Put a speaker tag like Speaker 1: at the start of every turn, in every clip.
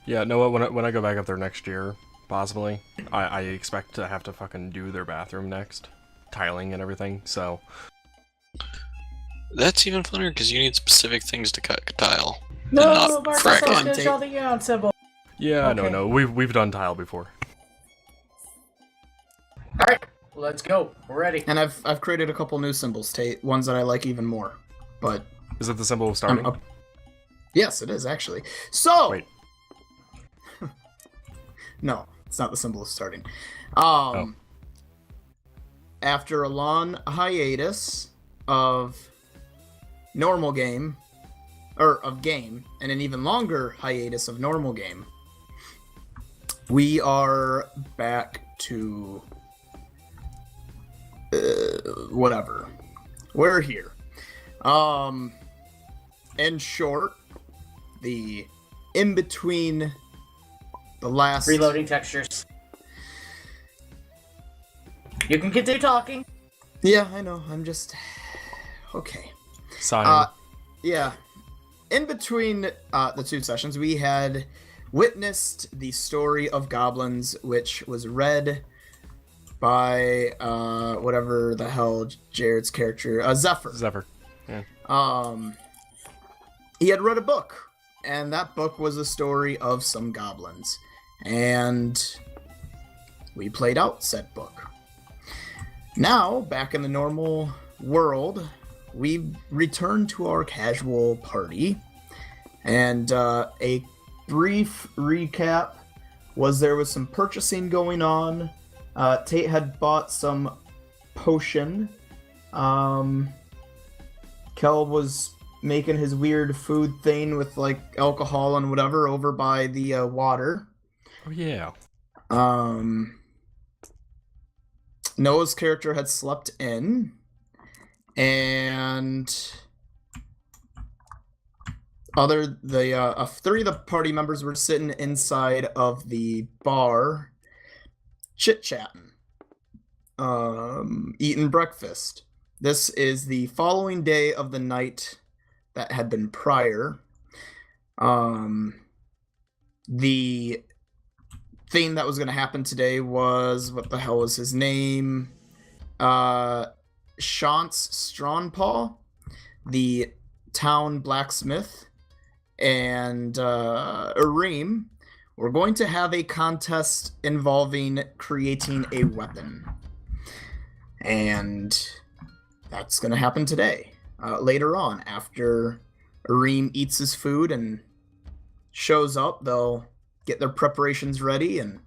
Speaker 1: Yeah, no, when I go back up there next year, possibly, I expect to have to fucking do their bathroom next. Tiling and everything, so...
Speaker 2: That's even funnier because you need specific things to cut tile.
Speaker 3: No, Marcus,
Speaker 2: crack
Speaker 3: let's
Speaker 2: it.
Speaker 3: finish all the yawn symbol.
Speaker 1: Yeah,
Speaker 3: Okay.
Speaker 1: no, we've done tile before.
Speaker 3: Alright, let's go. We're ready.
Speaker 4: And I've created a couple new symbols, Tate. Ones that I like even more. But
Speaker 1: Is it the symbol of starting?
Speaker 4: yes, it is actually. So
Speaker 1: Wait.
Speaker 4: No, it's not the symbol of starting.
Speaker 1: Oh.
Speaker 4: After a long hiatus of normal game, or of game, and an even longer hiatus of normal game, we are back to whatever. We're here. In short, the in between the last
Speaker 3: Reloading textures. You can continue talking.
Speaker 4: Yeah, I know. I'm just okay.
Speaker 1: Sign.
Speaker 4: Yeah. In between the two sessions, we had witnessed the story of goblins, which was read by whatever the hell Jared's character, Zephyr.
Speaker 1: Zephyr. Yeah.
Speaker 4: He had read a book, and that book was a story of some goblins, and we played out said book. Now, back in the normal world, we returned to our casual party, and a brief recap was there was some purchasing going on. Tate had bought some potion. Kel was making his weird food thing with like alcohol and whatever over by the water.
Speaker 1: Oh yeah.
Speaker 4: Noah's character had slept in, and three of the party members were sitting inside of the bar, chit-chatting, eating breakfast. This is the following day of the night that had been prior. The thing that was going to happen today was, what the hell was his name? Shantz Strawnpaw, the town blacksmith, and Arim. We're going to have a contest involving creating a weapon. And that's going to happen today. Later on, after Arim eats his food and shows up, they'll get their preparations ready, and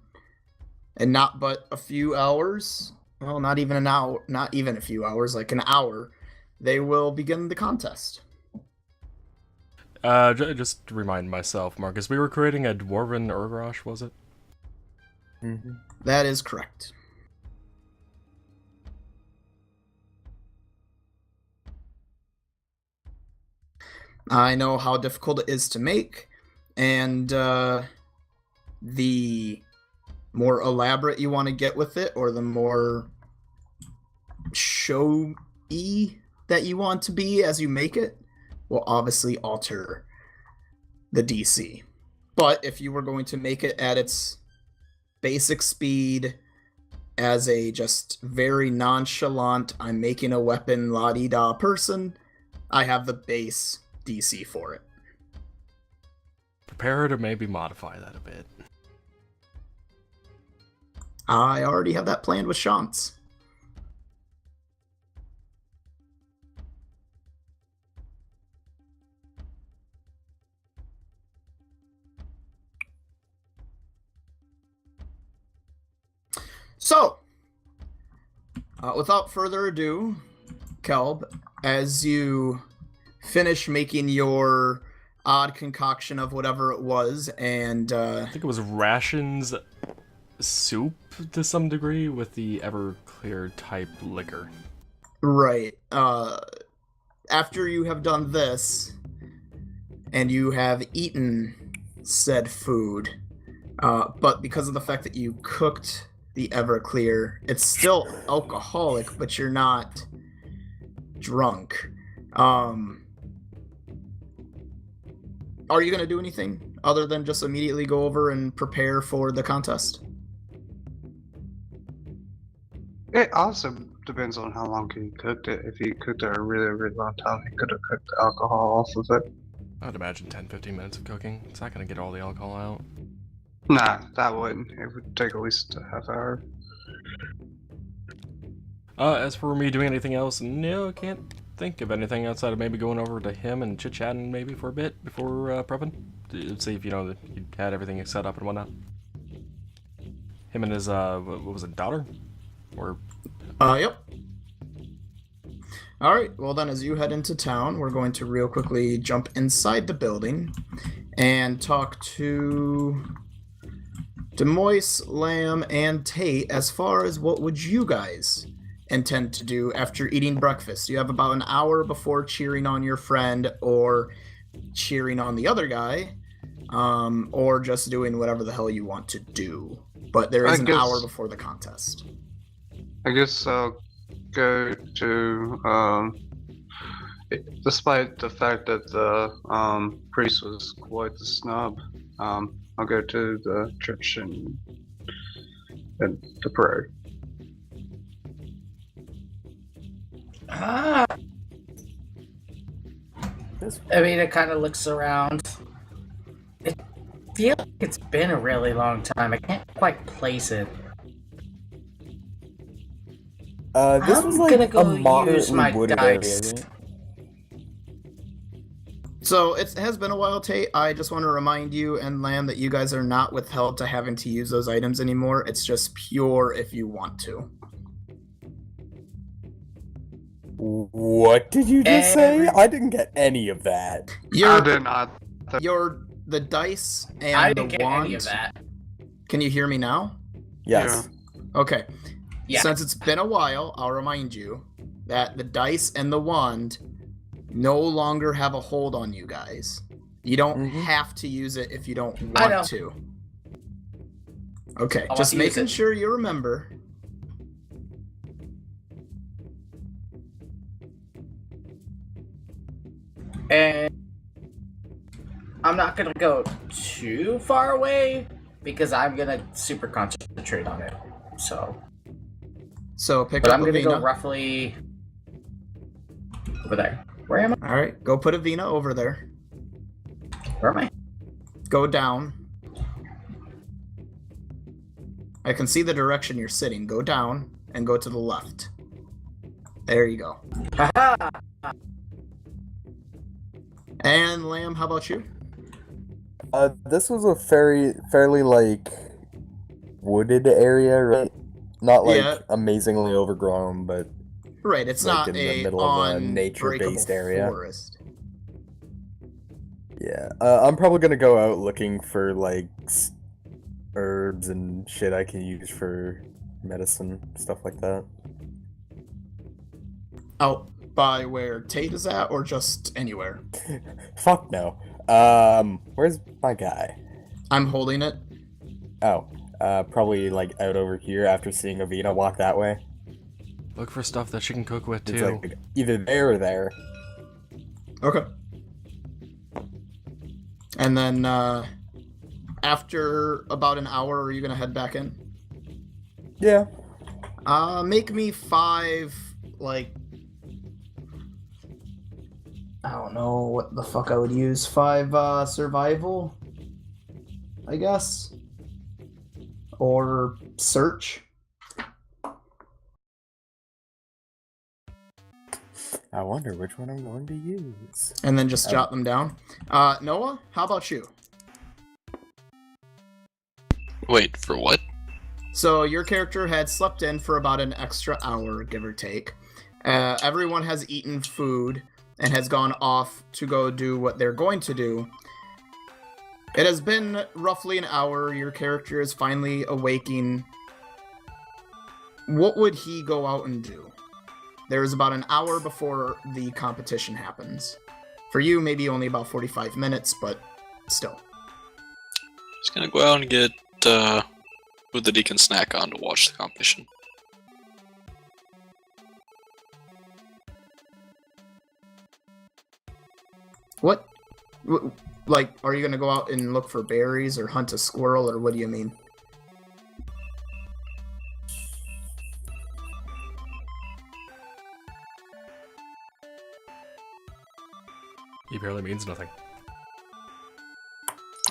Speaker 4: not but a few hours, well, not even an hour, not even a few hours, like an hour, they will begin the contest.
Speaker 1: Just to remind myself, Marcus, we were creating a dwarven Urgrosh, was it?
Speaker 4: Mm-hmm. That is correct. I know how difficult it is to make, and the more elaborate you want to get with it, or the more showy that you want to be as you make it, will obviously alter the DC. But if you were going to make it at its basic speed, as a just very nonchalant, I'm making a weapon la-di-da person, I have the base DC for it.
Speaker 1: Prepare to maybe modify that a bit.
Speaker 4: I already have that planned with Shantz. So, without further ado, Kelb, as you finish making your odd concoction of whatever it was, and
Speaker 1: I think it was rations soup to some degree with the Everclear type liquor.
Speaker 4: Right. After you have done this, and you have eaten said food, but because of the fact that you cooked the Everclear, it's still alcoholic, but you're not are you gonna do anything other than just immediately go over and prepare for the contest?
Speaker 5: It also depends on how long he cooked it. If he cooked it a really, really long time, he could have cooked the alcohol off of it.
Speaker 1: I'd imagine 10-15 minutes of cooking. It's not gonna get all the alcohol out.
Speaker 5: Nah, that wouldn't. It would take at least a half hour.
Speaker 1: As for me doing anything else, no, I can't think of anything outside of maybe going over to him and chit-chatting maybe for a bit before prepping. To see if, you know, he had everything set up and whatnot. Him and his, what was it, daughter? Or...
Speaker 4: Yep. Alright, well then as you head into town, we're going to real quickly jump inside the building and talk to Demois, Lamb, and Tate as far as what would you guys intend to do after eating breakfast. You have about an hour before cheering on your friend or cheering on the other guy, or just doing whatever the hell you want to do. But there is an hour before the contest.
Speaker 5: I guess I'll go to, despite the fact that the priest was quite the snub, I'll go to the church and to pray.
Speaker 3: Avita kind of looks around. It feels like it's been a really long time. I can't quite place it.
Speaker 6: This
Speaker 3: I'm
Speaker 6: was
Speaker 3: gonna
Speaker 6: like
Speaker 3: go
Speaker 6: a
Speaker 3: use my
Speaker 6: moderately wooded area,
Speaker 3: dice.
Speaker 6: isn't it?
Speaker 4: So it has been a while, Tate. I just want to remind you and Lamb that you guys are not withheld to having to use those items anymore. It's just pure if you want to.
Speaker 6: What did you just say? I didn't get any of that.
Speaker 5: I did not.
Speaker 4: The dice and
Speaker 3: I
Speaker 4: the
Speaker 3: didn't get
Speaker 4: wand.
Speaker 3: any of that.
Speaker 4: Can you hear me now?
Speaker 6: Yes.
Speaker 4: Okay.
Speaker 3: Yeah.
Speaker 4: Since it's been a while, I'll remind you that the dice and the wand no longer have a hold on you guys. You don't have to use it if you don't want to. Okay,
Speaker 3: I'll
Speaker 4: just
Speaker 3: have to use
Speaker 4: making
Speaker 3: it.
Speaker 4: sure you remember.
Speaker 3: And I'm not gonna go too far away because I'm gonna super concentrate on it.
Speaker 4: So pick
Speaker 3: But
Speaker 4: up
Speaker 3: I'm gonna go
Speaker 4: Avina.
Speaker 3: roughly over there. Where am I?
Speaker 4: All right, go put Avina over there.
Speaker 3: Where am I?
Speaker 4: Go down. I can see the direction you're sitting. Go down and go to the left. There you go.
Speaker 3: Haha!
Speaker 4: And Lamb, how about you?
Speaker 6: This was a fairly like wooded area, right? Not like amazingly overgrown, but
Speaker 4: Right, it's
Speaker 6: like
Speaker 4: not
Speaker 6: in the
Speaker 4: a
Speaker 6: middle of a nature-based area.
Speaker 4: forest.
Speaker 6: yeah. I'm probably gonna go out looking for like herbs and shit I can use for medicine, stuff like that.
Speaker 4: Out by where Tate is at, or just anywhere?
Speaker 6: Fuck no. Where's my guy?
Speaker 4: I'm holding it.
Speaker 6: Oh, probably like out over here after seeing Avina walk that way.
Speaker 1: Look for stuff that she can cook with,
Speaker 6: It's
Speaker 1: too.
Speaker 6: like either there or there.
Speaker 4: Okay. And then, after about an hour, are you gonna head back in?
Speaker 6: Yeah.
Speaker 4: Make me 5, like... I don't know what the fuck I would use. 5, survival? I guess? Or search?
Speaker 6: I wonder which one I'm going to use.
Speaker 4: And then just jot them down. Noah, how about you?
Speaker 2: Wait, for what?
Speaker 4: So your character had slept in for about an extra hour, give or take. Everyone has eaten food and has gone off to go do what they're going to do. It has been roughly an hour. Your character is finally awaking. What would he go out and do? There is about an hour before the competition happens. For you, maybe only about 45 minutes, but still.
Speaker 2: Just gonna go out and get food that he can snack on to watch the competition.
Speaker 4: What? Like, are you gonna go out and look for berries or hunt a squirrel, or what do you mean?
Speaker 1: He barely means nothing.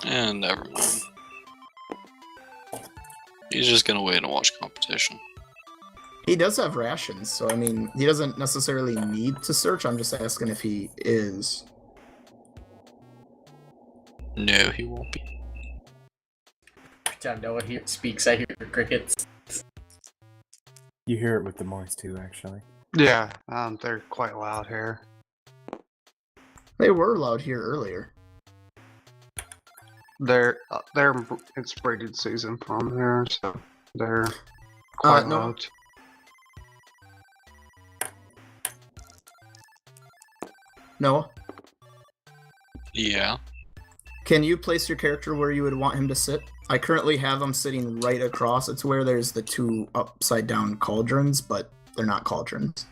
Speaker 2: And never mind. He's just gonna wait and watch competition.
Speaker 4: He does have rations, so I mean, he doesn't necessarily need to search. I'm just asking if he is.
Speaker 2: No, he won't be.
Speaker 3: Every time Noah speaks, I hear crickets.
Speaker 6: You hear it with the noise too, actually.
Speaker 5: Yeah, they're quite loud here.
Speaker 4: They were loud here earlier.
Speaker 5: They're it's breeding season from here, so they're quite
Speaker 4: no.
Speaker 5: loud.
Speaker 4: Noah,
Speaker 2: Yeah.
Speaker 4: can you place your character where you would want him to sit? I currently have him sitting right across. It's where there's the two upside down cauldrons, but they're not cauldrons.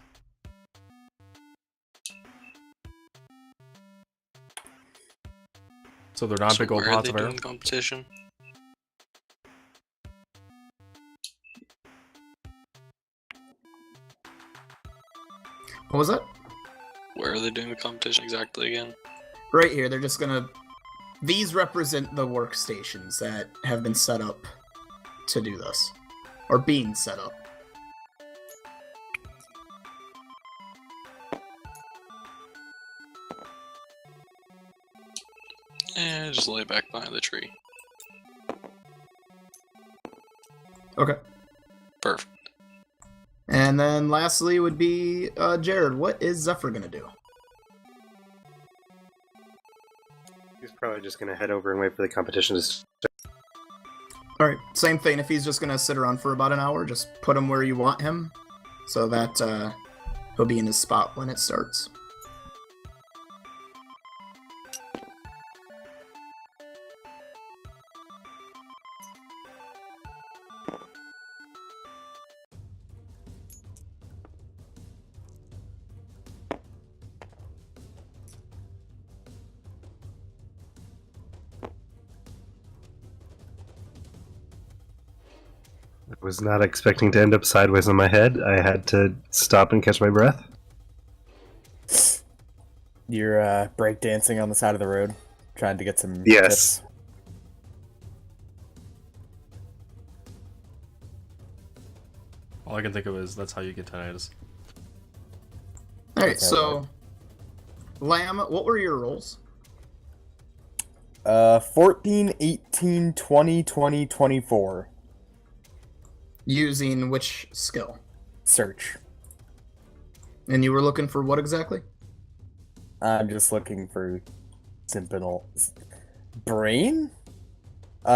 Speaker 1: So they're not
Speaker 2: So
Speaker 1: big old
Speaker 2: where are
Speaker 1: pots
Speaker 2: they
Speaker 1: of air?
Speaker 2: doing competition?
Speaker 4: What was that?
Speaker 2: Where are they doing the competition exactly again?
Speaker 4: Right here, they're just gonna... These represent the workstations that have been set up to do this. Or being set up.
Speaker 2: Just lay back behind the tree.
Speaker 4: Okay.
Speaker 2: Perfect.
Speaker 4: And then lastly would be Jared. What is Zephyr gonna do?
Speaker 7: He's probably just gonna head over and wait for the competition to start.
Speaker 4: Alright, same thing. If he's just gonna sit around for about an hour, just put him where you want him, so that he'll be in his spot when it starts.
Speaker 7: I was not expecting to end up sideways on my head. I had to stop and catch my breath.
Speaker 6: You're breakdancing on the side of the road, trying to get some
Speaker 7: Yes.
Speaker 6: tips.
Speaker 1: All I can think of is that's how you get tinnitus.
Speaker 4: Alright,
Speaker 6: Okay,
Speaker 4: so Lamb, what were your rolls?
Speaker 6: 14, 18, 20, 20, 24.
Speaker 4: Using which skill?
Speaker 6: Search.
Speaker 4: And you were looking for what exactly?
Speaker 6: I'm just looking for simple brain?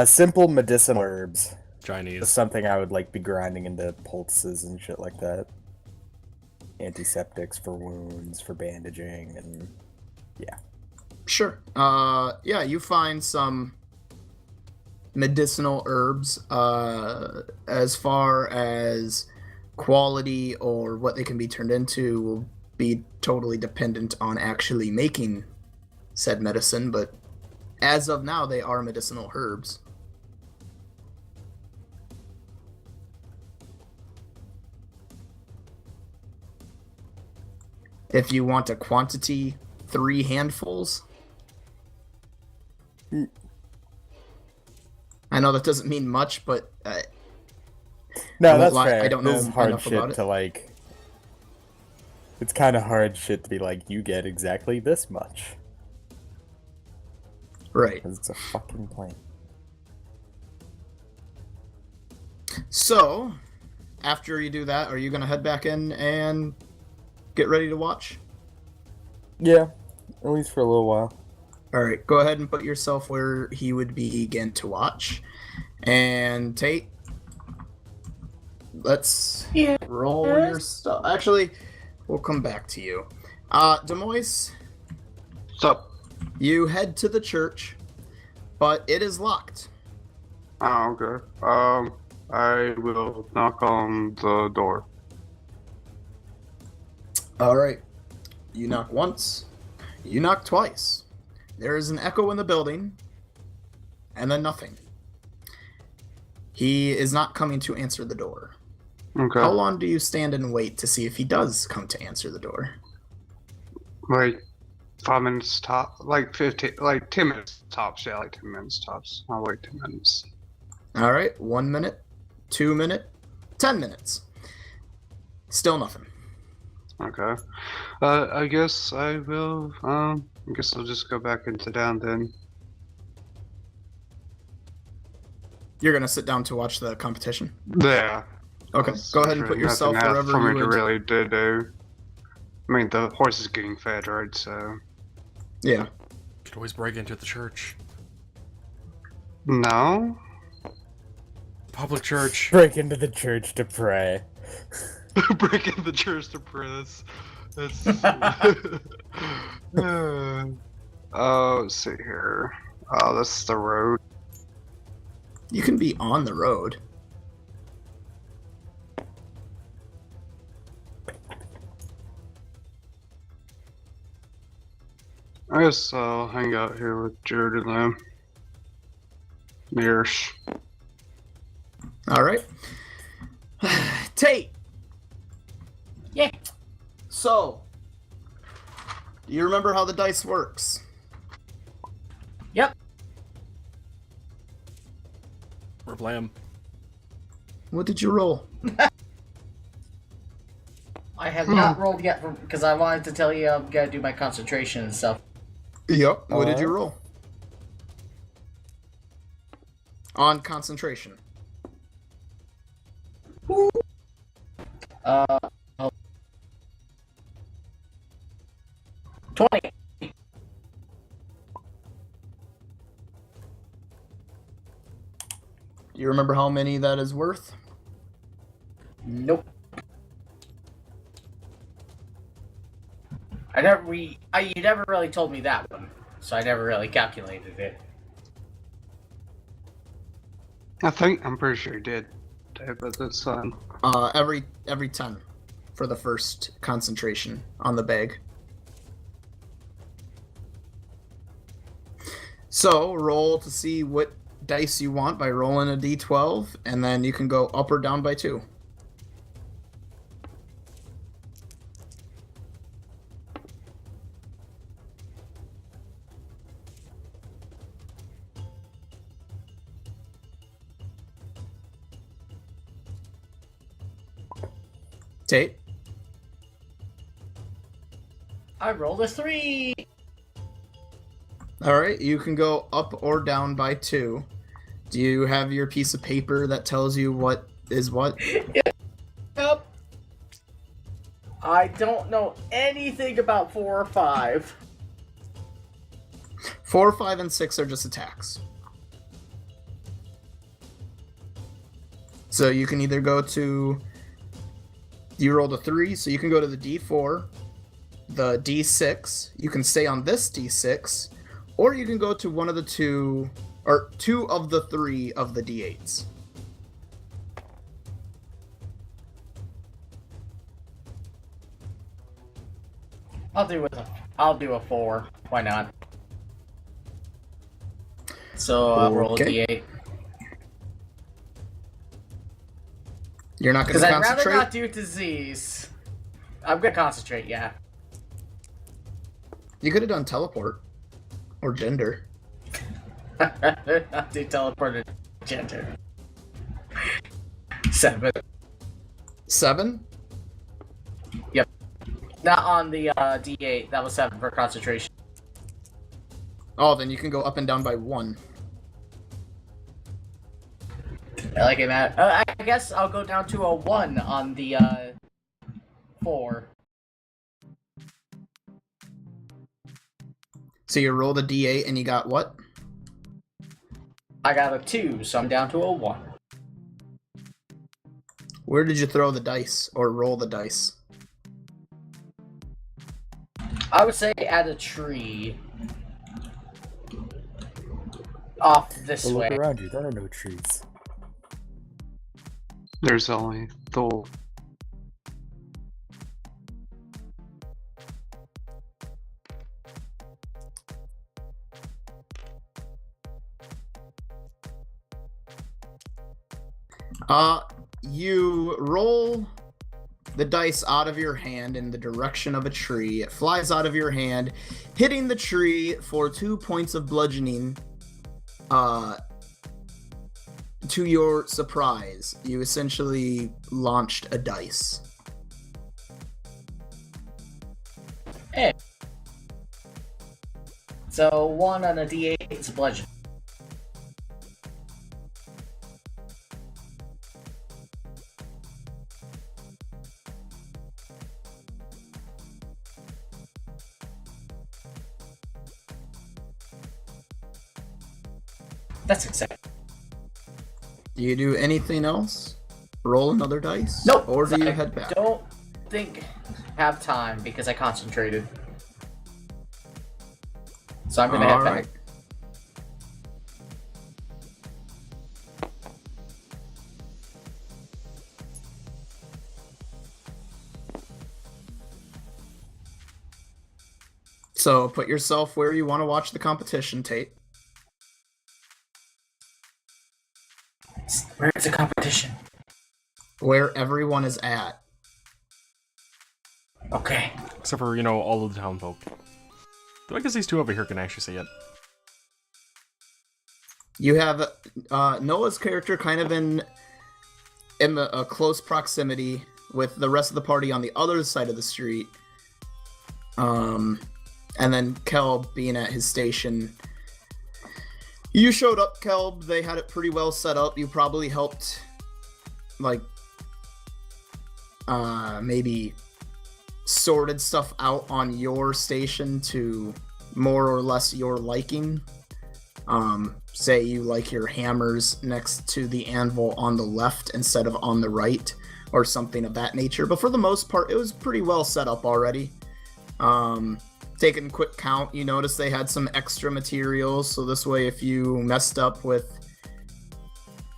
Speaker 6: Simple medicinal herbs.
Speaker 1: Chinese.
Speaker 6: Just something I would like be grinding into poultices and shit like that. Antiseptics for wounds, for bandaging, and yeah.
Speaker 4: Sure. Yeah, you find some medicinal herbs. As far as quality or what they can be turned into will be totally dependent on actually making said medicine, but as of now, they are medicinal herbs. If you want a quantity, 3 handfuls. I know that doesn't mean much, but
Speaker 6: No,
Speaker 4: I won't
Speaker 6: that's
Speaker 4: lie,
Speaker 6: fair.
Speaker 4: I don't know
Speaker 6: This is hard
Speaker 4: enough
Speaker 6: shit
Speaker 4: about it.
Speaker 6: to like. It's kind of hard shit to be like, you get exactly this much.
Speaker 4: Right.
Speaker 6: Because it's a fucking plane.
Speaker 4: So, after you do that, are you going to head back in and get ready to watch?
Speaker 6: Yeah, at least for a little while.
Speaker 4: Alright, go ahead and put yourself where he would begin to watch. And Tate, let's roll your stuff. Actually, we'll come back to you. Demois,
Speaker 5: What's up?
Speaker 4: you head to the church, but it is locked.
Speaker 5: Oh, okay. I will knock on the door.
Speaker 4: Alright. You knock once. You knock twice. There is an echo in the building, and then nothing. He is not coming to answer the door.
Speaker 5: Okay.
Speaker 4: How long do you stand and wait to see if he does come to answer the door?
Speaker 5: Like 5 minutes top, like 15, like 10 minutes tops. Yeah, like 10 minutes tops. I'll wait 10 minutes.
Speaker 4: All right, 1 minute, 2 minute, 10 minutes. Still nothing.
Speaker 5: Okay. I guess I will. I guess I'll just go back into down then.
Speaker 4: You're gonna sit down to watch the competition.
Speaker 5: Yeah.
Speaker 4: Okay, go ahead and put yourself
Speaker 5: nothing else
Speaker 4: wherever
Speaker 5: for
Speaker 4: you
Speaker 5: me to
Speaker 4: would.
Speaker 5: really do. I mean, the horse is getting fed, right? So.
Speaker 4: Yeah.
Speaker 1: Could always break into the church.
Speaker 5: No.
Speaker 1: Public church.
Speaker 6: Break into the church to pray.
Speaker 5: Break into the church to press. That's. Oh, let's see here. Oh, that's the road.
Speaker 4: You can be on the road.
Speaker 5: I guess I'll hang out here with Jared and them. Mears.
Speaker 4: All right. Tate.
Speaker 3: Yeah.
Speaker 4: So, do you remember how the dice works?
Speaker 3: Yep.
Speaker 1: Blam.
Speaker 4: What did you roll?
Speaker 3: I have not rolled yet because I wanted to tell you I'm gonna do my concentration and stuff.
Speaker 4: Yep. What did you roll? On concentration.
Speaker 3: Uh, 20.
Speaker 4: Do you remember how many that is worth?
Speaker 3: Nope. You never really told me that one, so I never really calculated it.
Speaker 5: I'm pretty sure he did. But that's fine.
Speaker 4: Every 10 for the first concentration on the bag. So roll to see what dice you want by rolling a d12, and then you can go up or down by 2. Tate?
Speaker 3: I rolled a 3.
Speaker 4: Alright, you can go up or down by 2. Do you have your piece of paper that tells you what is what?
Speaker 3: Yep. I don't know anything about 4 or 5.
Speaker 4: 4, 5, and 6 are just attacks. So you can either go to... You rolled a 3, so you can go to the D4, the D6, you can stay on this D6, or you can go to one of the 2, or 2 of the 3 of the D8s.
Speaker 3: I'll do a 4. Why not? So I'll roll a
Speaker 4: Okay.
Speaker 3: D8.
Speaker 4: You're not going
Speaker 3: Because
Speaker 4: to
Speaker 3: I'd rather
Speaker 4: concentrate?
Speaker 3: not do disease. I'm gonna concentrate, yeah.
Speaker 4: You could have done teleport. Or gender.
Speaker 3: I'd rather not do teleported gender. 7.
Speaker 4: 7?
Speaker 3: Not on the D8. That was 7 for concentration.
Speaker 4: Oh, then you can go up and down by 1.
Speaker 3: I like it, Matt. I guess I'll go down to a 1 on the 4.
Speaker 4: So you rolled a D8 and you got what?
Speaker 3: I got a 2, so I'm down to a 1.
Speaker 4: Where did you throw the dice? Or roll the dice?
Speaker 3: I would say at a tree. Off this
Speaker 6: Well,
Speaker 3: way.
Speaker 6: look around you. There are no trees.
Speaker 5: There's only the.
Speaker 4: You roll the dice out of your hand in the direction of a tree. It flies out of your hand, hitting the tree for 2 points of bludgeoning. To your surprise, you essentially launched a dice.
Speaker 3: Hey. So 1 on a D8 is a bludgeon. That's acceptable.
Speaker 4: Do you do anything else? Roll another dice?
Speaker 3: Nope.
Speaker 4: Or do you
Speaker 3: I
Speaker 4: head back?
Speaker 3: don't think I have time because I concentrated. So I'm gonna head back.
Speaker 4: Alright. So put yourself where you want to watch the competition, Tate.
Speaker 3: Where's the competition?
Speaker 4: Where everyone is at.
Speaker 3: Okay.
Speaker 1: Except for, all of the townfolk. Though I guess these two over here can actually see it.
Speaker 4: You have Noah's character kind of in a close proximity with the rest of the party on the other side of the street. And then Kelb being at his station. You showed up, Kelb. They had it pretty well set up. You probably helped, maybe sorted stuff out on your station to more or less your liking. Say you like your hammers next to the anvil on the left instead of on the right, or something of that nature. But for the most part, it was pretty well set up already. Taking a quick count, you notice they had some extra materials, so this way if you messed up with,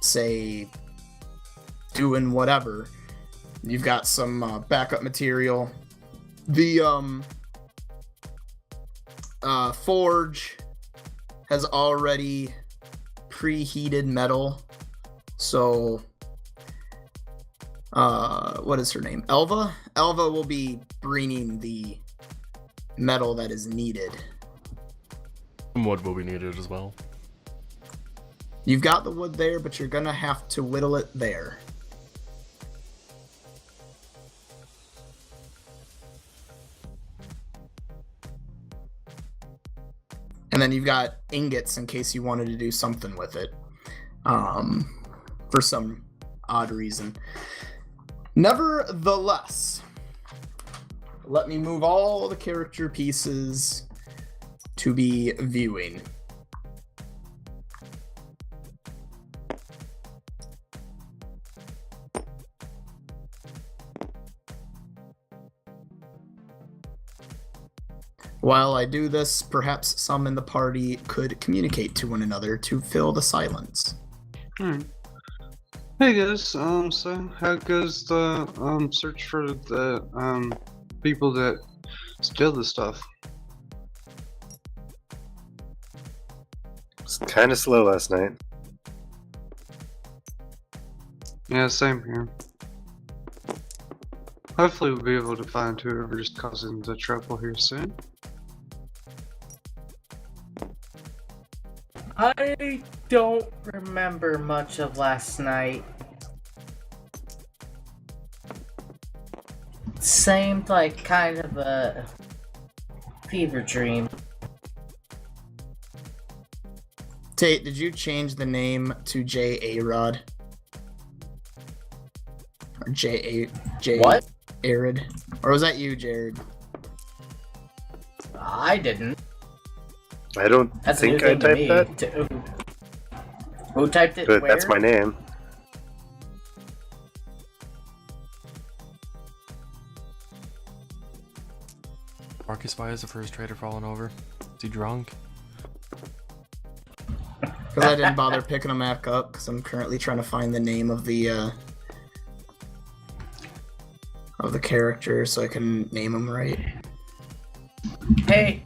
Speaker 4: say, doing whatever, you've got some backup material. The forge has already preheated metal, so what is her name? Elva will be bringing the metal that is needed.
Speaker 1: Wood will be needed as well.
Speaker 4: You've got the wood there, but you're gonna have to whittle it there. And then you've got ingots in case you wanted to do something with it. For some odd reason. Nevertheless, let me move all the character pieces to be viewing. While I do this, perhaps some in the party could communicate to one another to fill the silence.
Speaker 5: Hey guys, so how goes the search for the people that steal the stuff?
Speaker 7: It's kind of slow last night.
Speaker 5: Yeah, same here. Hopefully we'll be able to find whoever's causing the trouble here soon.
Speaker 3: I don't remember much of last night. Seemed like kind of a fever dream.
Speaker 4: Tate, did you change the name to J. Arod? Or J.
Speaker 3: What?
Speaker 4: Arid? Or was that you, Jared?
Speaker 3: I didn't.
Speaker 7: I don't
Speaker 3: That's
Speaker 7: think
Speaker 3: a
Speaker 7: I
Speaker 3: new thing
Speaker 7: typed
Speaker 3: to
Speaker 7: that,
Speaker 3: me. Who typed it?
Speaker 7: but
Speaker 3: Where?
Speaker 7: that's my name.
Speaker 1: Marcus, why is the first trader falling over? Is he drunk?
Speaker 4: Because I didn't bother picking them back up, because I'm currently trying to find the name of the character so I can name them right.
Speaker 3: Hey,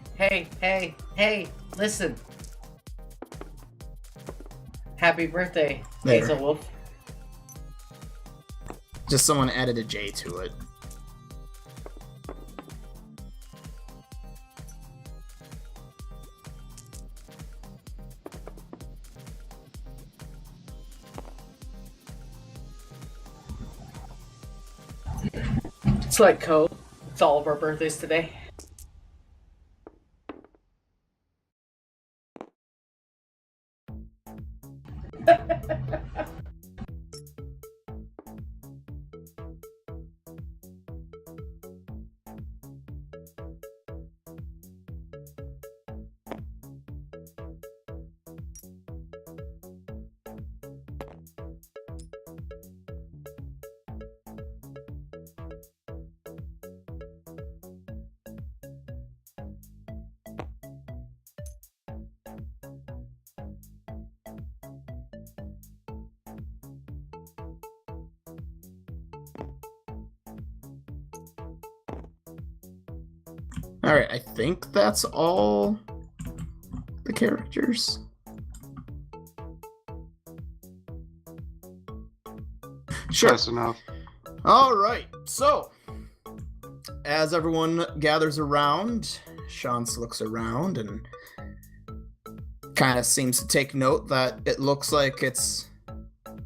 Speaker 3: listen. Happy birthday,
Speaker 4: There.
Speaker 3: Hazel Wolf.
Speaker 4: Just someone added a J to it.
Speaker 3: It's like code. It's all of our birthdays today.
Speaker 4: Alright, I think that's all the characters. Sure.
Speaker 5: Close enough.
Speaker 4: Alright, so as everyone gathers around, Shantz looks around and kind of seems to take note that it looks like it's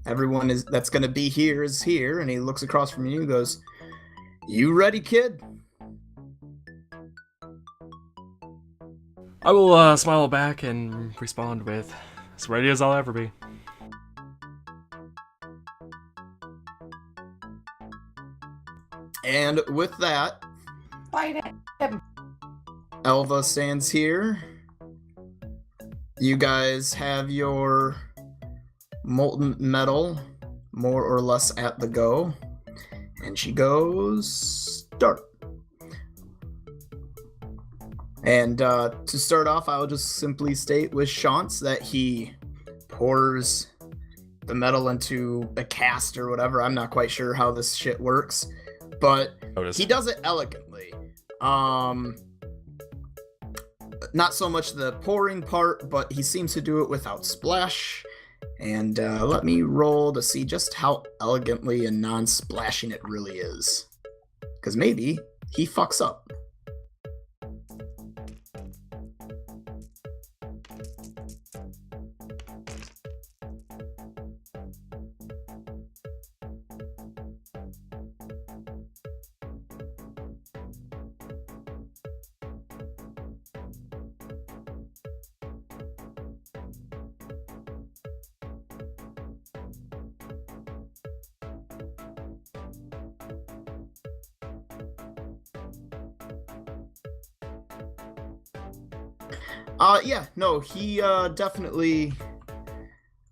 Speaker 4: everyone is that's gonna be here is here, and he looks across from you and goes, "You ready, kid?"
Speaker 1: I will smile back and respond with, as ready as I'll ever be.
Speaker 4: And with that,
Speaker 3: Fight him.
Speaker 4: Elva stands here. You guys have your molten metal more or less at the go. And she goes, start. And to start off, I'll just simply state with Shantz that he pours the metal into a cast or whatever. I'm not quite sure how this shit works, but he does it elegantly. Not so much the pouring part, but he seems to do it without splash. And let me roll to see just how elegantly and non-splashing it really is. Because maybe he fucks up. He definitely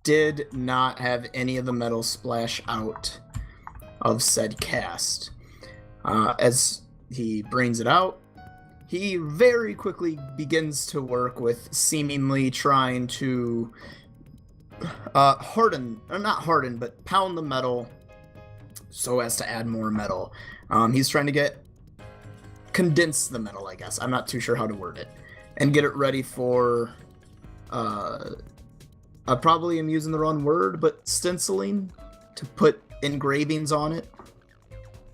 Speaker 4: did not have any of the metal splash out of said cast. As he brings it out, he very quickly begins to work with seemingly trying to pound the metal so as to add more metal. He's trying to condense the metal, I guess. I'm not too sure how to word it. And get it ready for, I probably am using the wrong word, but stenciling, to put engravings on it.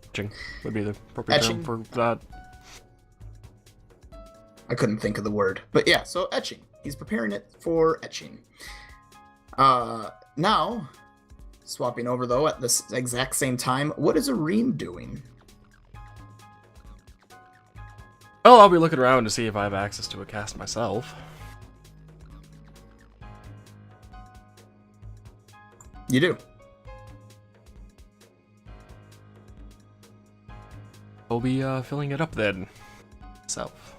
Speaker 1: Etching would be the appropriate term for that.
Speaker 4: I couldn't think of the word. But yeah, so etching. He's preparing it for etching. Now, swapping over though at this exact same time, what is Arid doing?
Speaker 1: Well, I'll be looking around to see if I have access to a cast myself.
Speaker 4: You do.
Speaker 1: I'll be filling it up then. Self.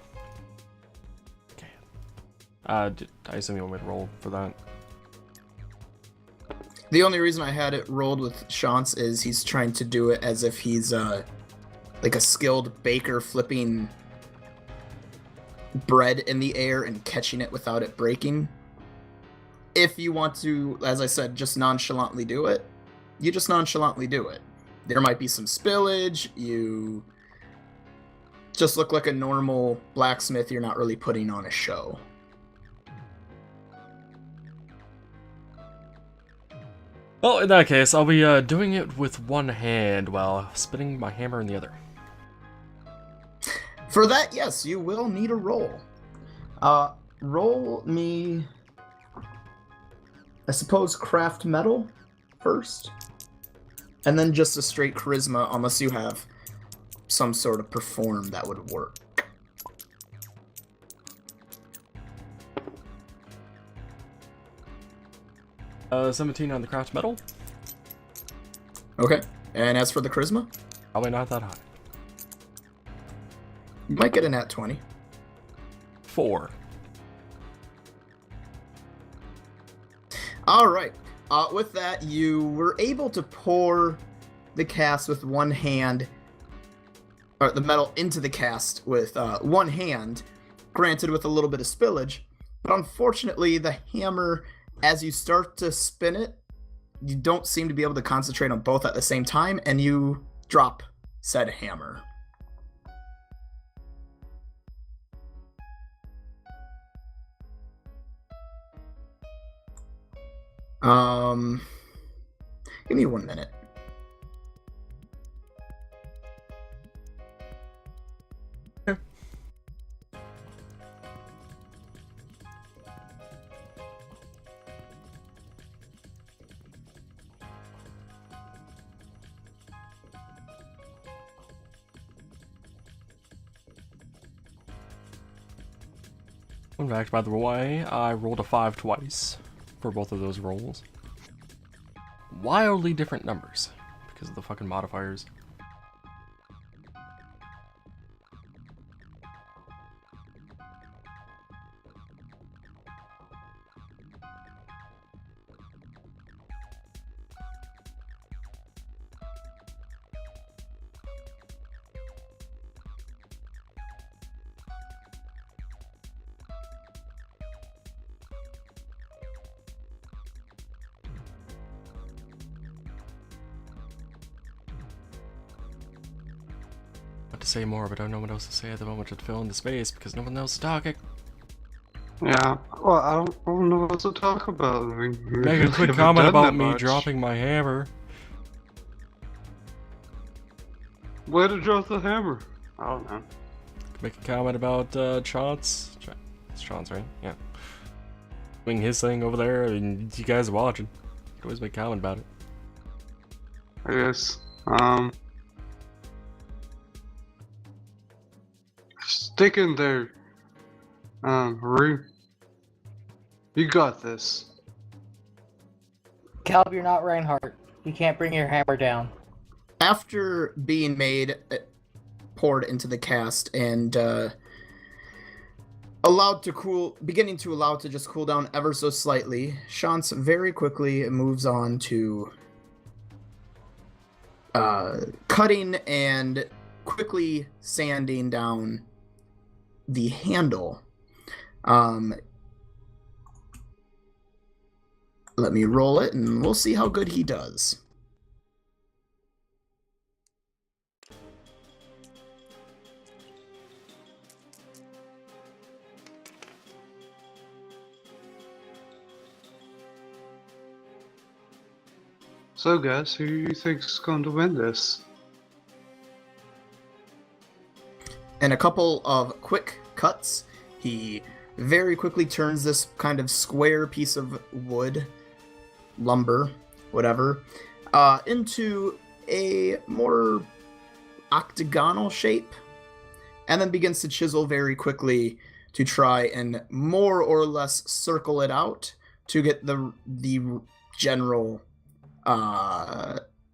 Speaker 1: Okay. I assume you want me to roll for that.
Speaker 4: The only reason I had it rolled with Shantz is he's trying to do it as if he's like a skilled baker flipping bread in the air and catching it without it breaking. If you want to, as I said, just nonchalantly do it, you just nonchalantly do it. There might be some spillage, you just look like a normal blacksmith, you're not really putting on a show.
Speaker 1: Well, in that case, I'll be doing it with one hand while spinning my hammer in the other.
Speaker 4: For that, yes, you will need a roll. Roll me, I suppose, craft metal first, and then just a straight charisma, unless you have some sort of perform that would work.
Speaker 1: Uh, 17 on the craft metal.
Speaker 4: Okay, and as for the charisma,
Speaker 1: Probably not that high.
Speaker 4: you might get a nat 20.
Speaker 1: 4.
Speaker 4: All right. With that, you were able to pour the cast with one hand, or the metal into the cast with one hand, granted with a little bit of spillage. But unfortunately, the hammer, as you start to spin it, you don't seem to be able to concentrate on both at the same time, and you drop said hammer. Give me 1 minute.
Speaker 1: In fact, by the way, I rolled a 5 twice for both of those rolls. Wildly different numbers because of the fucking modifiers. To say more, but I don't know what else to say at the moment to fill in the space because no one else is talking.
Speaker 5: Yeah, well, I don't know what to talk about. I mean, we
Speaker 1: Make a
Speaker 5: really
Speaker 1: quick
Speaker 5: haven't
Speaker 1: comment
Speaker 5: done
Speaker 1: about
Speaker 5: that
Speaker 1: me
Speaker 5: much.
Speaker 1: dropping my hammer.
Speaker 5: Way to drop the hammer. I don't know.
Speaker 1: Make a comment about Chance. It's Chance, right? Yeah. Doing his thing over there, and you guys are watching. You can always make a comment about it.
Speaker 5: I guess. Stick in there. Rue. You got this.
Speaker 8: Calb, you're not Reinhardt. You can't bring your hammer down.
Speaker 4: After being made, poured into the cast, and allowed to cool, beginning to allow it to just cool down ever so slightly, Shantz very quickly moves on to cutting and quickly sanding down the handle. Let me roll it, and we'll see how good he does.
Speaker 5: So, guys, who do you think's going to win this?
Speaker 4: In a couple of quick cuts, he very quickly turns this kind of square piece of wood, lumber, whatever, into a more octagonal shape, and then begins to chisel very quickly to try and more or less circle it out to get the general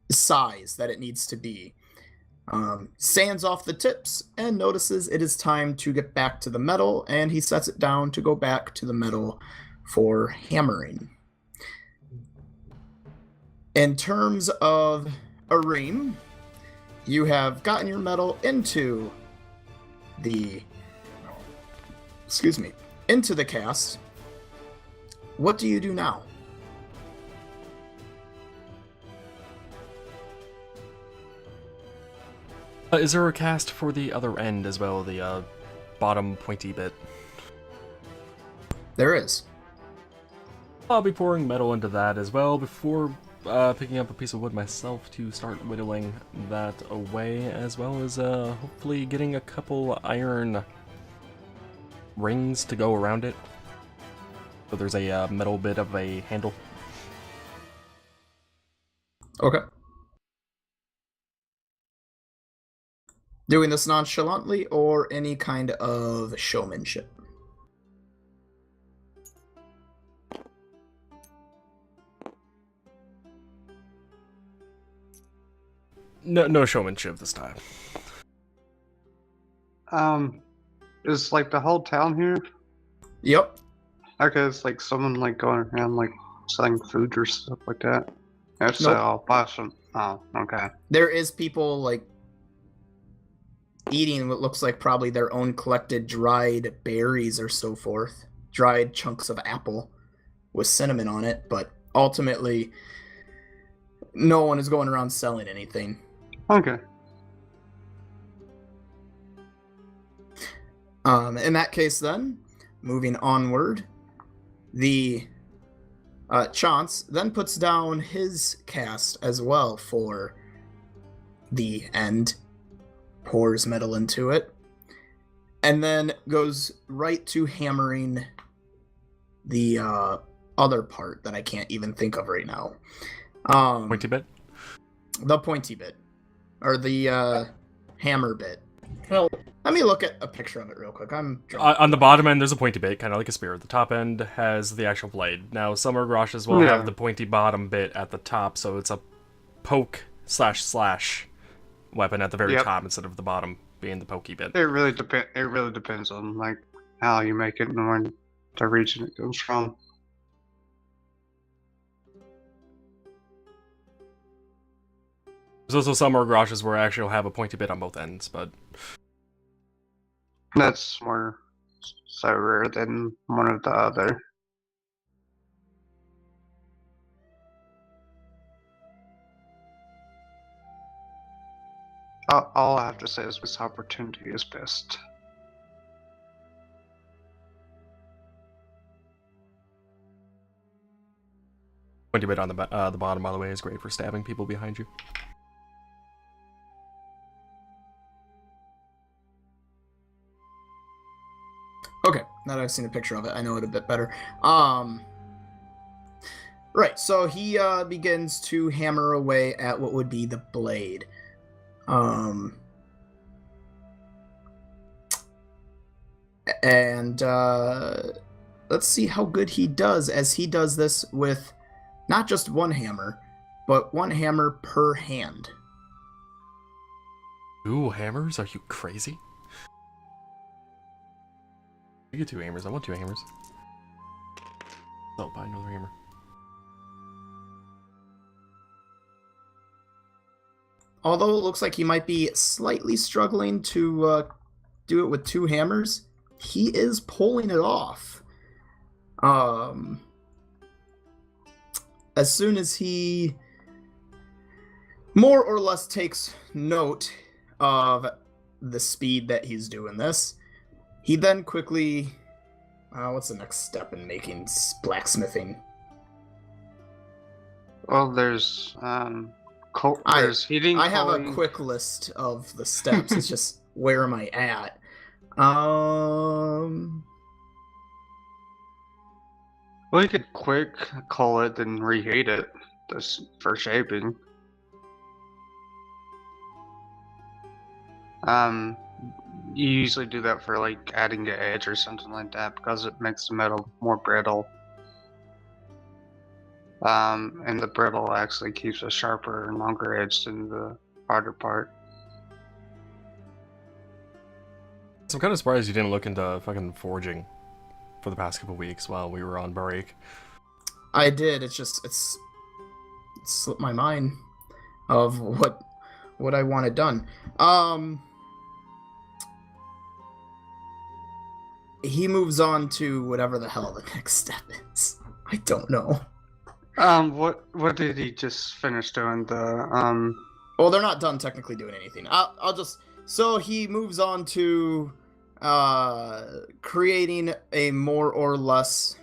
Speaker 4: size that it needs to be. Sands off the tips and notices it is time to get back to the metal, and he sets it down to go back to the metal for hammering. In terms of Arim, you have gotten your metal into the cast. What do you do now?
Speaker 1: Is there a cast for the other end as well, the bottom pointy bit?
Speaker 4: There is.
Speaker 1: I'll be pouring metal into that as well before picking up a piece of wood myself to start whittling that away, as well as hopefully getting a couple iron rings to go around it. So there's a metal bit of a handle.
Speaker 4: Okay. Doing this nonchalantly or any kind of showmanship?
Speaker 1: No showmanship this time.
Speaker 5: Is like the whole town here?
Speaker 4: Yep.
Speaker 5: Okay, it's like someone like going around like selling food or stuff like that. If so,
Speaker 4: Nope.
Speaker 5: I'll buy some. Oh, okay.
Speaker 4: There is people like eating what looks like probably their own collected dried berries or so forth. Dried chunks of apple with cinnamon on it, but ultimately no one is going around selling anything.
Speaker 5: Okay.
Speaker 4: In that case then, moving onward, the Chance then puts down his cast as well for the end, pours metal into it, and then goes right to hammering the other part that I can't even think of right now.
Speaker 1: Pointy bit?
Speaker 4: The pointy bit. Or the hammer bit.
Speaker 3: Well,
Speaker 4: Let me look at a picture of it real quick. I'm drunk.
Speaker 1: On the bottom end, there's a pointy bit, kind of like a spear. The top end has the actual blade. Now, some Groshes will have the pointy bottom bit at the top, so it's a poke slash weapon at the very top instead of the bottom being the pokey bit.
Speaker 5: It really depends on like how you make it and where the region it comes from.
Speaker 1: There's also some Groshes where actually will have a pointy bit on both ends, but
Speaker 5: That's more so rare than one of the other. All I have to say is this opportunity is best.
Speaker 1: pointy bit on the bottom, by the way, is great for stabbing people behind you.
Speaker 4: Okay, now that I've seen a picture of it, I know it a bit better. Right, so he begins to hammer away at what would be the blade. And let's see how good he does, as he does this with not just one hammer, but one hammer per hand.
Speaker 1: Ooh, hammers? Are you crazy? You get 2 hammers. I want 2 hammers. Oh, buy another hammer.
Speaker 4: Although it looks like he might be slightly struggling to do it with 2 hammers, he is pulling it off. As soon as he more or less takes note of the speed that he's doing this, he then quickly... what's the next step in making blacksmithing?
Speaker 5: Well, there's there's heating.
Speaker 4: I have a
Speaker 5: cooling.
Speaker 4: quick list of the steps. It's just where am I at? Well,
Speaker 5: you could quick call it and reheat it for shaping. You usually do that for like adding the edge or something like that because it makes the metal more brittle. And the brittle actually keeps a sharper and longer edge than the harder part.
Speaker 1: So I'm kind of surprised you didn't look into fucking forging for the past couple weeks while we were on break.
Speaker 4: I did. It slipped my mind of what I wanted done. He moves on to whatever the hell the next step is. I don't know.
Speaker 5: What did he just finish doing?
Speaker 4: Well, they're not done technically doing anything. I'll just... So he moves on to creating a more or less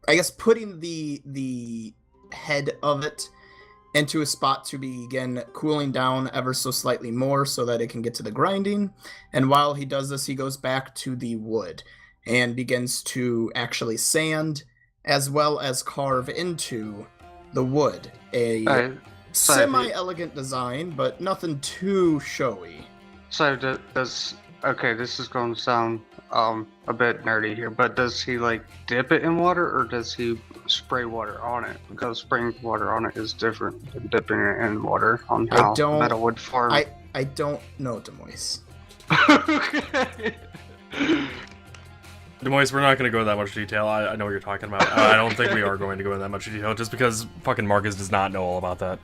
Speaker 4: I guess putting the head of it into a spot to begin cooling down ever so slightly more so that it can get to the grinding. And while he does this, he goes back to the wood and begins to actually sand as well as carve into the wood a semi-elegant design, but nothing too showy.
Speaker 5: So does okay? This is going to sound a bit nerdy here, but does he like dip it in water or does he spray water on it? Because spraying water on it is different than dipping it in water on how metal would form.
Speaker 4: I don't know, Demois.
Speaker 5: Okay.
Speaker 1: Demois, we're not going to go into that much detail. I know what you're talking about. I don't think we are going to go into that much detail, just because fucking Marcus does not know all about that.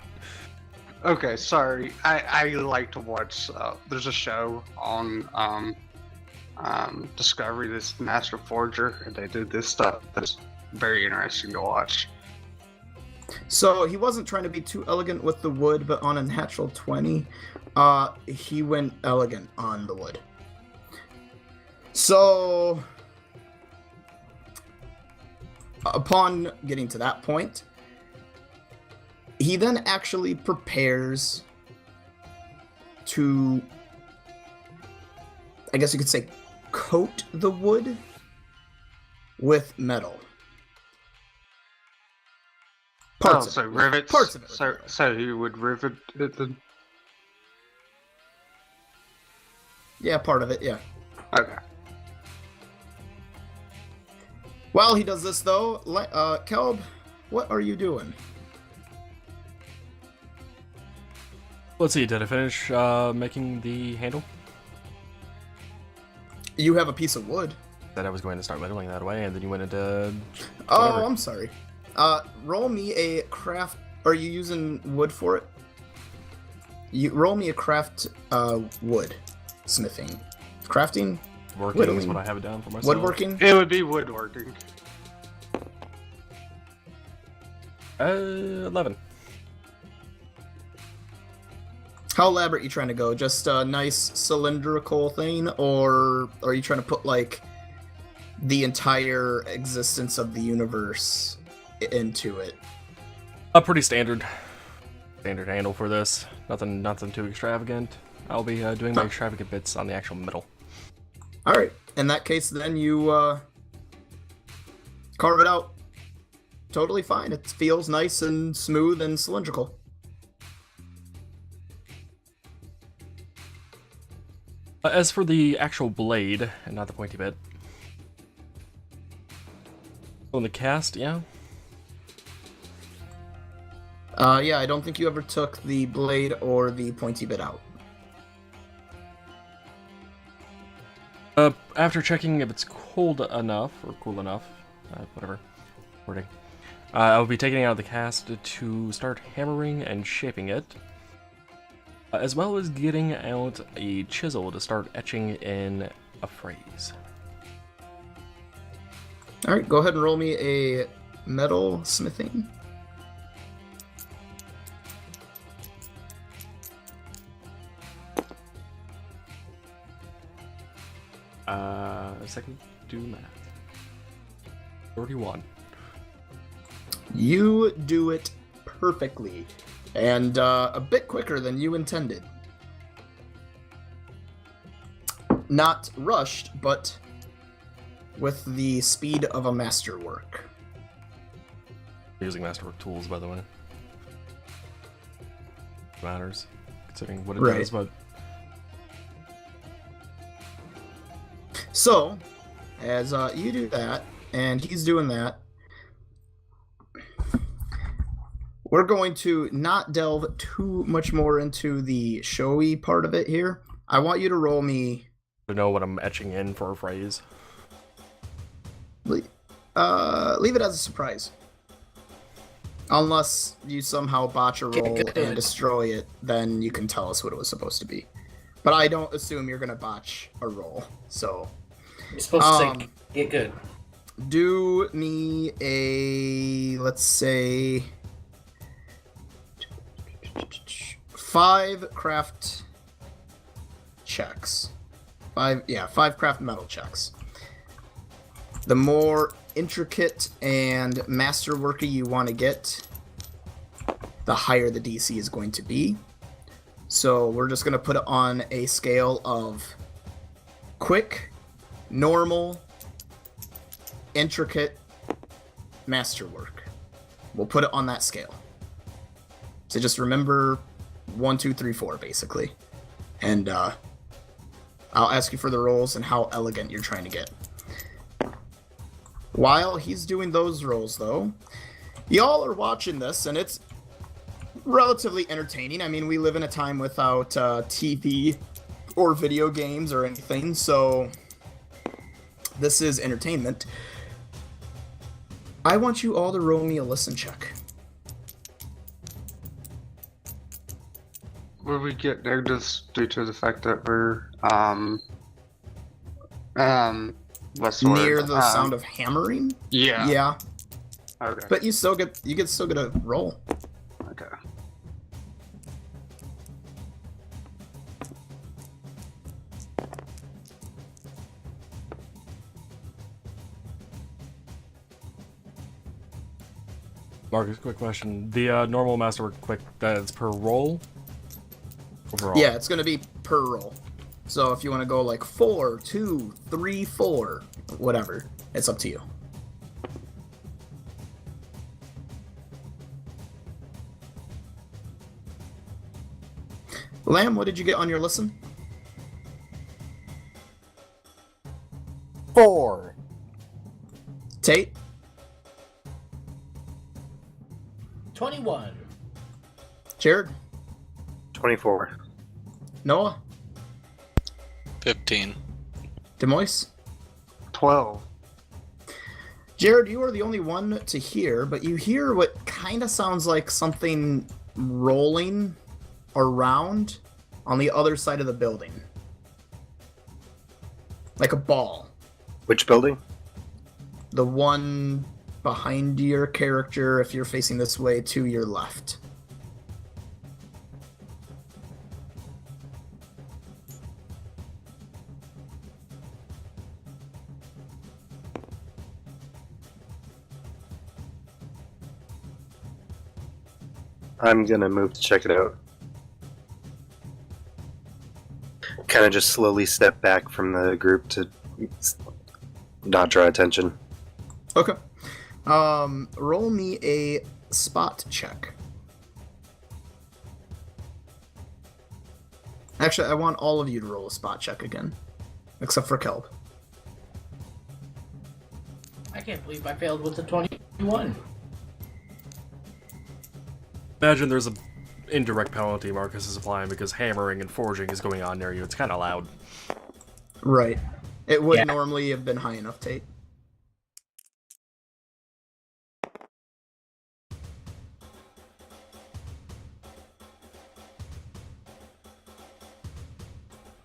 Speaker 5: Okay, sorry. I like to watch. There's a show on Discovery, this Master Forger, and they do this stuff. That's very interesting to watch.
Speaker 4: So he wasn't trying to be too elegant with the wood, but on a natural 20, he went elegant on the wood. So upon getting to that point, he then actually prepares to, I guess you could say, coat the wood with metal. Parts of it.
Speaker 5: Rivets.
Speaker 4: Parts of it.
Speaker 5: So he would rivet it then?
Speaker 4: Yeah, part of it, yeah.
Speaker 5: Okay.
Speaker 4: While he does this, though, Kelb, what are you doing?
Speaker 1: Let's see, did I finish making the handle?
Speaker 4: You have a piece of wood.
Speaker 1: That I was going to start whittling that away, and then you went into...
Speaker 4: Oh,
Speaker 1: whatever.
Speaker 4: I'm sorry. Roll me a craft... Are you using wood for it? You roll me a craft wood smithing. Crafting?
Speaker 1: Working
Speaker 4: Whittling.
Speaker 1: is what I have it down for myself.
Speaker 4: Woodworking?
Speaker 5: It would be woodworking.
Speaker 1: 11.
Speaker 4: How elaborate are you trying to go? Just a nice cylindrical thing, or are you trying to put, like, the entire existence of the universe into it?
Speaker 1: A pretty standard handle for this. Nothing too extravagant. I'll be doing my extravagant bits on the actual middle.
Speaker 4: Alright, in that case, then you carve it out. Totally fine. It feels nice and smooth and cylindrical.
Speaker 1: As for the actual blade, and not the pointy bit. On the cast, yeah.
Speaker 4: Yeah, I don't think you ever took the blade or the pointy bit out.
Speaker 1: After checking if it's cold enough, or cool enough, whatever wording, I'll be taking it out of the cast to start hammering and shaping it, as well as getting out a chisel to start etching in a phrase.
Speaker 4: Alright, go ahead and roll me a metal smithing.
Speaker 1: A second, do math. 31.
Speaker 4: You do it perfectly, and a bit quicker than you intended. Not rushed, but with the speed of a masterwork.
Speaker 1: Using masterwork tools, by the way. Matters, considering what it
Speaker 4: Right.
Speaker 1: does, but...
Speaker 4: So, as you do that, and he's doing that, we're going to not delve too much more into the showy part of it here. I want you to roll me...
Speaker 1: To know what I'm etching in for a phrase.
Speaker 4: Leave it as a surprise. Unless you somehow botch a roll and destroy it, then you can tell us what it was supposed to be. But I don't assume you're gonna botch a roll, so...
Speaker 3: You're supposed to say, get good.
Speaker 4: Do me a, let's say, 5 craft checks. 5 craft metal checks. The more intricate and masterworky you want to get, the higher the DC is going to be. So we're just going to put it on a scale of quick, normal, intricate, masterwork. We'll put it on that scale. So just remember 1, 2, 3, 4, basically. And I'll ask you for the rolls and how elegant you're trying to get. While he's doing those rolls, though, y'all are watching this, and it's relatively entertaining. I mean, we live in a time without TV or video games or anything, so this is entertainment. I want you all to roll me a listen check.
Speaker 5: Will we get negatives due to the fact that we're what's the
Speaker 4: Near
Speaker 5: word?
Speaker 4: the sound of hammering?
Speaker 5: Yeah.
Speaker 4: Yeah.
Speaker 5: Okay.
Speaker 4: But you still get a roll.
Speaker 5: Okay.
Speaker 1: Marcus, quick question. The normal masterwork quick, that's per roll? Overall?
Speaker 4: Yeah, it's gonna be per roll. So if you want to go like 4, 2, 3, 4, whatever, it's up to you. Lamb, what did you get on your listen?
Speaker 6: 4.
Speaker 4: Tate?
Speaker 8: 21.
Speaker 4: Jared?
Speaker 7: 24.
Speaker 4: Noah?
Speaker 2: 15.
Speaker 4: Demois?
Speaker 5: 12.
Speaker 4: Jared, you are the only one to hear, but you hear what kind of sounds like something rolling around on the other side of the building. Like a ball.
Speaker 7: Which building?
Speaker 4: The one behind your character, if you're facing this way, to your left.
Speaker 7: I'm gonna move to check it out. Kind of just slowly step back from the group to not draw attention.
Speaker 4: Okay. Roll me a spot check. Actually, I want all of you to roll a spot check again. Except for Kelb.
Speaker 8: I can't believe I failed with the 21.
Speaker 1: Imagine there's a indirect penalty Marcus is applying because hammering and forging is going on near you. It's kind of loud.
Speaker 4: Right. It would normally have been high enough, Tate.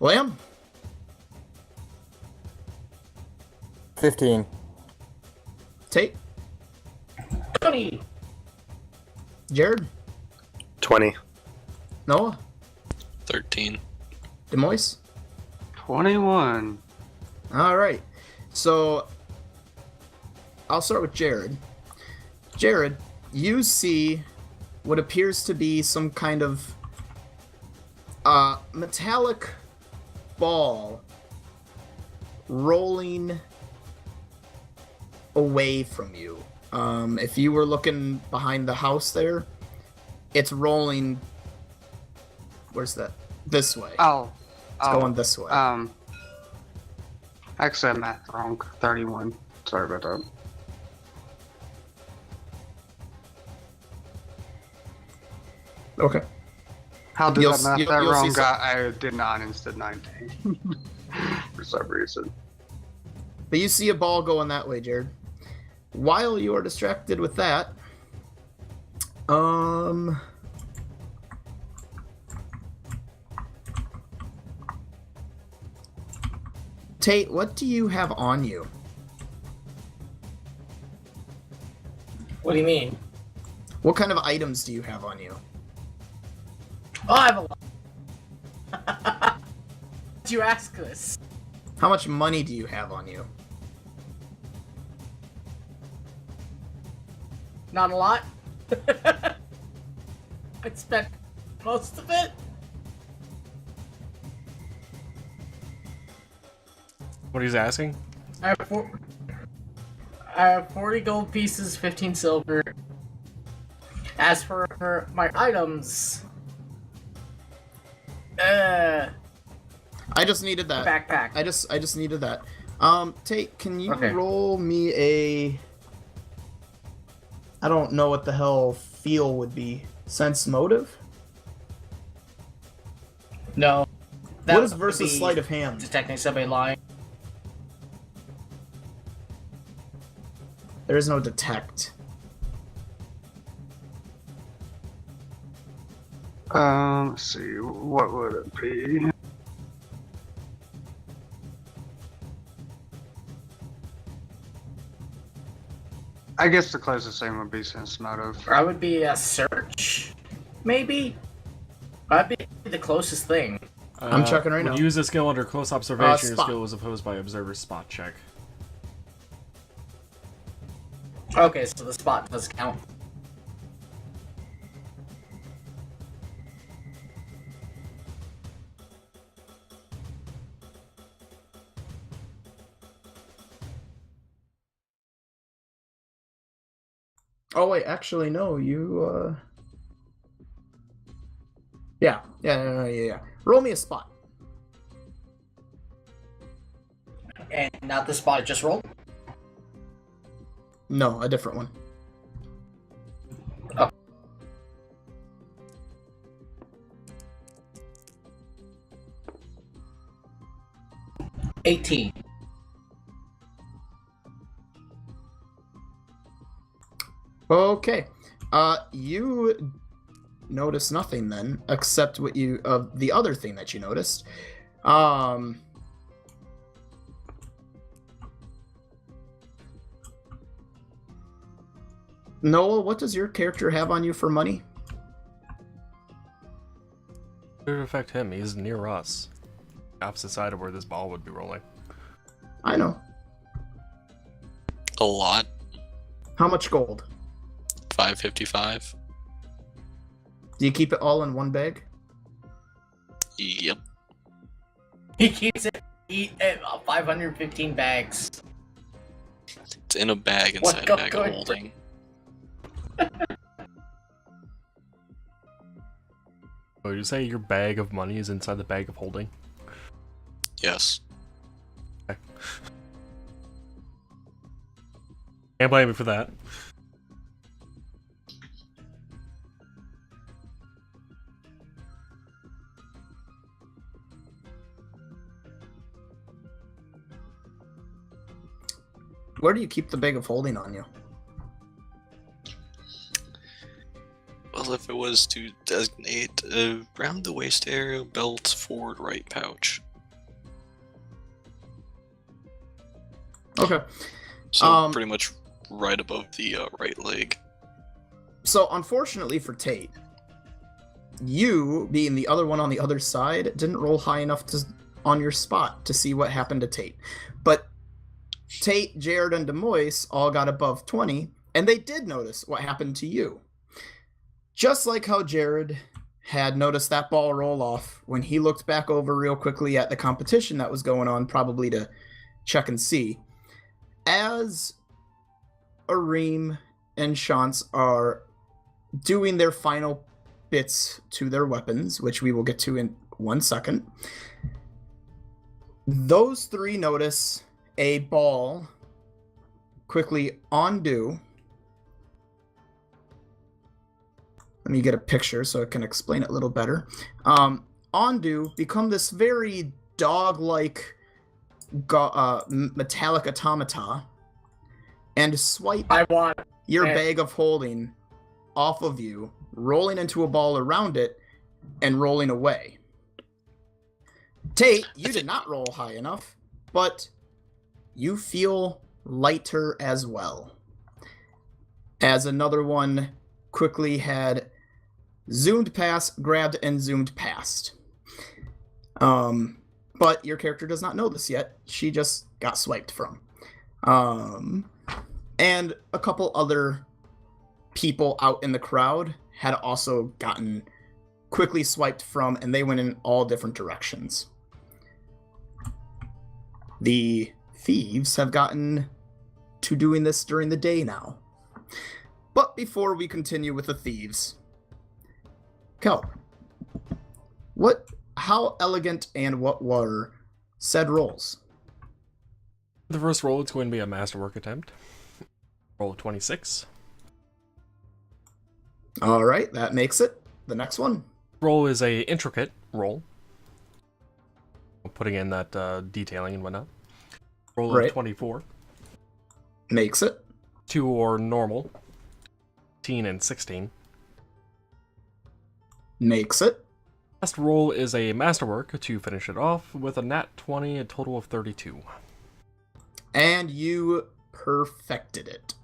Speaker 4: Lamb?
Speaker 6: 15.
Speaker 4: Tate?
Speaker 8: 20.
Speaker 4: Jared?
Speaker 7: 20.
Speaker 4: Noah?
Speaker 2: 13.
Speaker 4: Demois?
Speaker 5: 21.
Speaker 4: Alright. So, I'll start with Jared. Jared, you see what appears to be some kind of metallic ball rolling away from you. If you were looking behind the house there, it's rolling. Where's that? This way.
Speaker 5: Oh.
Speaker 4: It's going this way.
Speaker 5: Actually, I math wrong. 31. Sorry about that.
Speaker 4: Okay.
Speaker 5: How did
Speaker 4: You'll
Speaker 5: I math
Speaker 4: you'll
Speaker 5: that
Speaker 4: see
Speaker 5: wrong?
Speaker 4: some-
Speaker 5: I did 9 instead of 19. For some reason.
Speaker 4: But you see a ball going that way, Jared. While you are distracted with that, Tate, what do you have on you?
Speaker 8: What do you mean?
Speaker 4: What kind of items do you have on you?
Speaker 8: Oh, I have a lot. Did you ask this?
Speaker 4: How much money do you have on you?
Speaker 8: Not a lot. I spent most of it.
Speaker 1: What he's asking?
Speaker 8: I have 40 gold pieces, 15 silver. As for my items,
Speaker 4: I just needed that.
Speaker 8: backpack.
Speaker 4: I just needed that. Tate, can you
Speaker 8: Okay.
Speaker 4: roll me a... I don't know what the hell feel would be. Sense motive?
Speaker 8: No.
Speaker 4: What is
Speaker 8: would
Speaker 4: versus
Speaker 8: be
Speaker 4: sleight of hand?
Speaker 8: Detecting somebody lying.
Speaker 4: There is no detect.
Speaker 5: Let's see, what would it be? I guess the closest thing would be sense motive.
Speaker 8: Or I would be a search, maybe? That'd be the closest thing.
Speaker 4: I'm checking right
Speaker 1: would
Speaker 4: now.
Speaker 1: Use a skill under close observation. Your
Speaker 4: spot.
Speaker 1: skill was opposed by observer spot check.
Speaker 8: Okay, so the spot does count.
Speaker 4: Oh wait, actually no, you Yeah. Roll me a spot.
Speaker 8: And not the spot I just rolled?
Speaker 4: No, a different one.
Speaker 8: Oh. $18.
Speaker 4: Okay. You notice nothing then, except what you the other thing that you noticed. Noah, what does your character have on you for money?
Speaker 1: It would affect him. He's near us. Opposite side of where this ball would be rolling.
Speaker 4: I know.
Speaker 2: A lot.
Speaker 4: How much gold?
Speaker 2: 555.
Speaker 4: Do you keep it all in one bag?
Speaker 2: Yep.
Speaker 8: He keeps it 515 bags.
Speaker 2: It's in a bag inside a bag of holding.
Speaker 1: So you say your bag of money is inside the bag of holding?
Speaker 2: Yes.
Speaker 1: Okay. Can't blame me for that.
Speaker 4: Where do you keep the bag of holding on you?
Speaker 2: Well, if it was to designate around the waist area, belt, forward right pouch.
Speaker 4: Okay.
Speaker 2: So pretty much right above the right leg.
Speaker 4: So unfortunately for Tate, you, being the other one on the other side, didn't roll high enough on your spot to see what happened to Tate. But Tate, Jared, and Demois all got above 20, and they did notice what happened to you. Just like how Jared had noticed that ball roll off when he looked back over real quickly at the competition that was going on, probably to check and see. As Areem and Shantz are doing their final bits to their weapons, which we will get to in 1 second, those three notice a ball quickly undo. Let me get a picture so I can explain it a little better. Undo become this very dog-like metallic automata and swipe your bag of holding off of you, rolling into a ball around it and rolling away. Tate, you did not roll high enough, but you feel lighter as well, as another one quickly had zoomed past, grabbed, and zoomed past. But your character does not know this yet. She just got swiped from. And a couple other people out in the crowd had also gotten quickly swiped from, and they went in all different directions. The thieves have gotten to doing this during the day now. But before we continue with the thieves, Kelp, how elegant and what were said rolls?
Speaker 1: The first roll is going to be a masterwork attempt. Roll of 26.
Speaker 4: All right, that makes it. The next one.
Speaker 1: Roll is a intricate roll. Putting in that detailing and whatnot. Roll of 24.
Speaker 4: Makes it.
Speaker 1: 2 or normal. 15 and 16.
Speaker 4: Makes it.
Speaker 1: Last roll is a masterwork to finish it off with a nat 20, a total of 32.
Speaker 4: And you perfected it.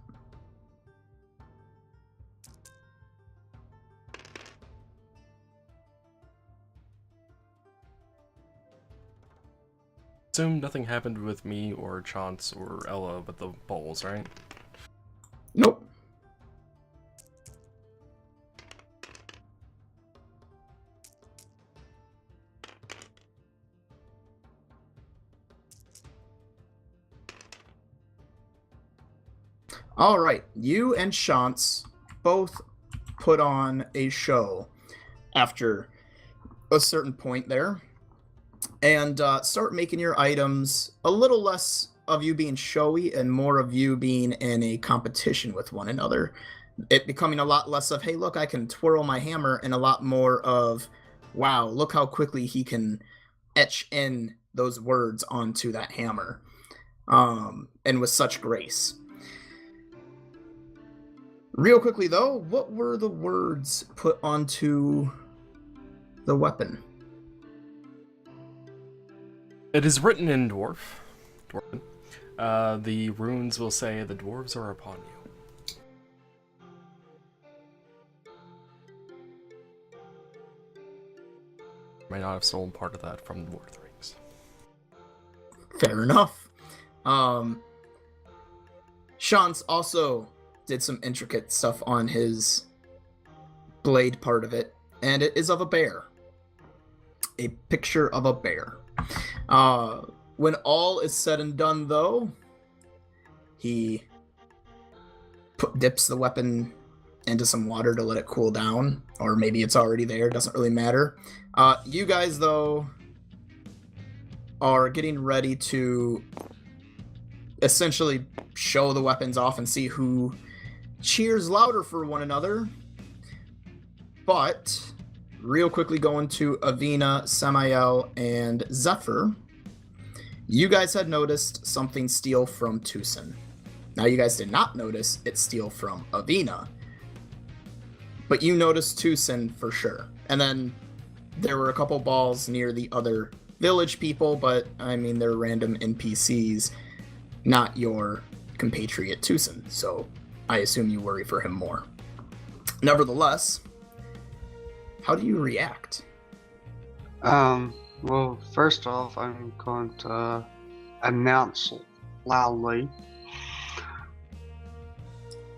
Speaker 1: Assume nothing happened with me or Chance or Ella with the bowls, right?
Speaker 4: Nope. All right, you and Chance both put on a show after a certain point there, and start making your items a little less of you being showy and more of you being in a competition with one another. It becoming a lot less of, hey, look, I can twirl my hammer, and a lot more of, wow, look how quickly he can etch in those words onto that hammer, and with such grace. Real quickly, though, what were the words put onto the weapon?
Speaker 1: It is written in Dwarven. The runes will say, "The dwarves are upon you." Might not have stolen part of that from the Lord of the Rings.
Speaker 4: Fair enough. Chance also did some intricate stuff on his blade part of it, and it is of a bear. A picture of a bear. When all is said and done, though, he dips the weapon into some water to let it cool down, or maybe it's already there, doesn't really matter. You guys, though, are getting ready to essentially show the weapons off and see who cheers louder for one another. But real quickly going to Avina, Samael, and Zephyr, you guys had noticed something steal from Tucson. Now, you guys did not notice it steal from Avina, but you noticed Tucson for sure. And then there were a couple balls near the other village people, but I mean, they're random NPCs, not your compatriot Tucson, so I assume you worry for him more. Nevertheless, how do you react?
Speaker 5: Well, first off, I'm going to announce loudly,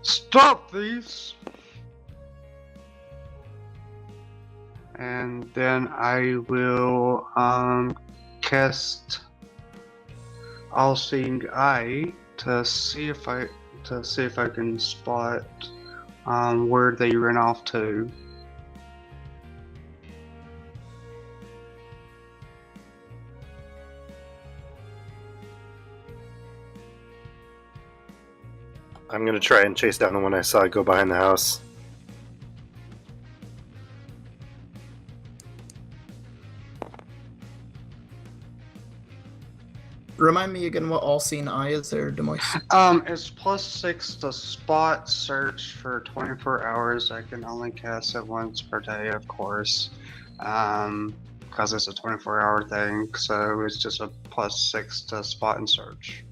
Speaker 5: "Stop these!" And then I will cast All-Seeing Eye to see if I can spot where they ran off to.
Speaker 7: I'm gonna try and chase down the one I saw go behind the house.
Speaker 4: Remind me again what All-Seeing Eye is there, Demois?
Speaker 5: It's +6 to spot search for 24 hours. I can only cast it once per day, of course, because it's a 24-hour thing. So it's just a +6 to spot and search.